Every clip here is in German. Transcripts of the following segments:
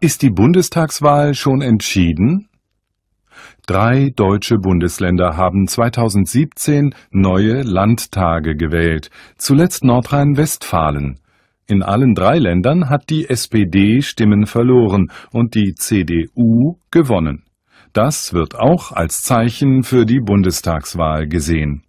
Ist die Bundestagswahl schon entschieden? 3 deutsche Bundesländer haben 2017 neue Landtage gewählt, zuletzt Nordrhein-Westfalen. In allen 3 Ländern hat die SPD Stimmen verloren und die CDU gewonnen. Das wird auch als Zeichen für die Bundestagswahl gesehen.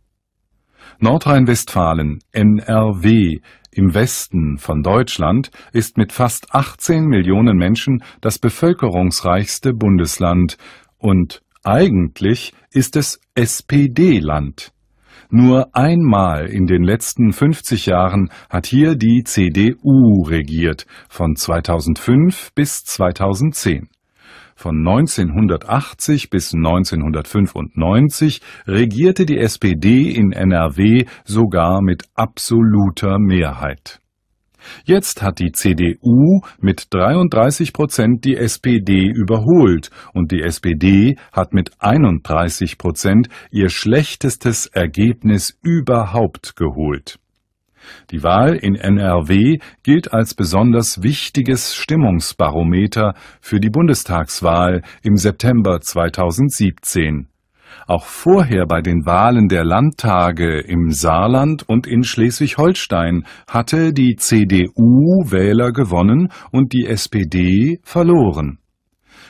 Nordrhein-Westfalen, NRW, im Westen von Deutschland, ist mit fast 18 Millionen Menschen das bevölkerungsreichste Bundesland und eigentlich ist es SPD-Land. Nur einmal in den letzten 50 Jahren hat hier die CDU regiert, von 2005 bis 2010. Von 1980 bis 1995 regierte die SPD in NRW sogar mit absoluter Mehrheit. Jetzt hat die CDU mit 33% die SPD überholt und die SPD hat mit 31% ihr schlechtestes Ergebnis überhaupt geholt. Die Wahl in NRW gilt als besonders wichtiges Stimmungsbarometer für die Bundestagswahl im September 2017. Auch vorher bei den Wahlen der Landtage im Saarland und in Schleswig-Holstein hatte die CDU Wähler gewonnen und die SPD verloren.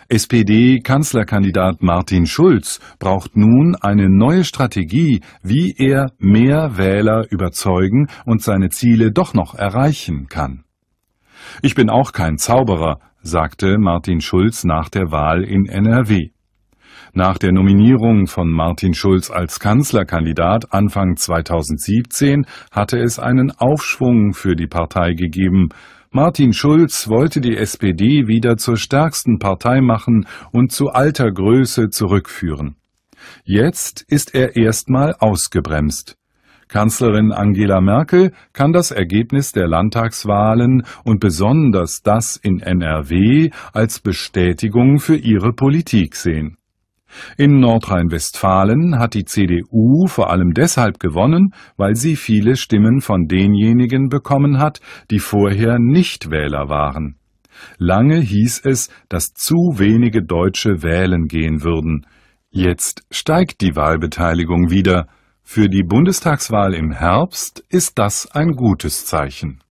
SPD-Kanzlerkandidat Martin Schulz braucht nun eine neue Strategie, wie er mehr Wähler überzeugen und seine Ziele doch noch erreichen kann. Ich bin auch kein Zauberer, sagte Martin Schulz nach der Wahl in NRW. Nach der Nominierung von Martin Schulz als Kanzlerkandidat Anfang 2017 hatte es einen Aufschwung für die Partei gegeben. Martin Schulz wollte die SPD wieder zur stärksten Partei machen und zu alter Größe zurückführen. Jetzt ist er erstmal ausgebremst. Kanzlerin Angela Merkel kann das Ergebnis der Landtagswahlen und besonders das in NRW als Bestätigung für ihre Politik sehen. In Nordrhein-Westfalen hat die CDU vor allem deshalb gewonnen, weil sie viele Stimmen von denjenigen bekommen hat, die vorher Nichtwähler waren. Lange hieß es, dass zu wenige Deutsche wählen gehen würden. Jetzt steigt die Wahlbeteiligung wieder. Für die Bundestagswahl im Herbst ist das ein gutes Zeichen.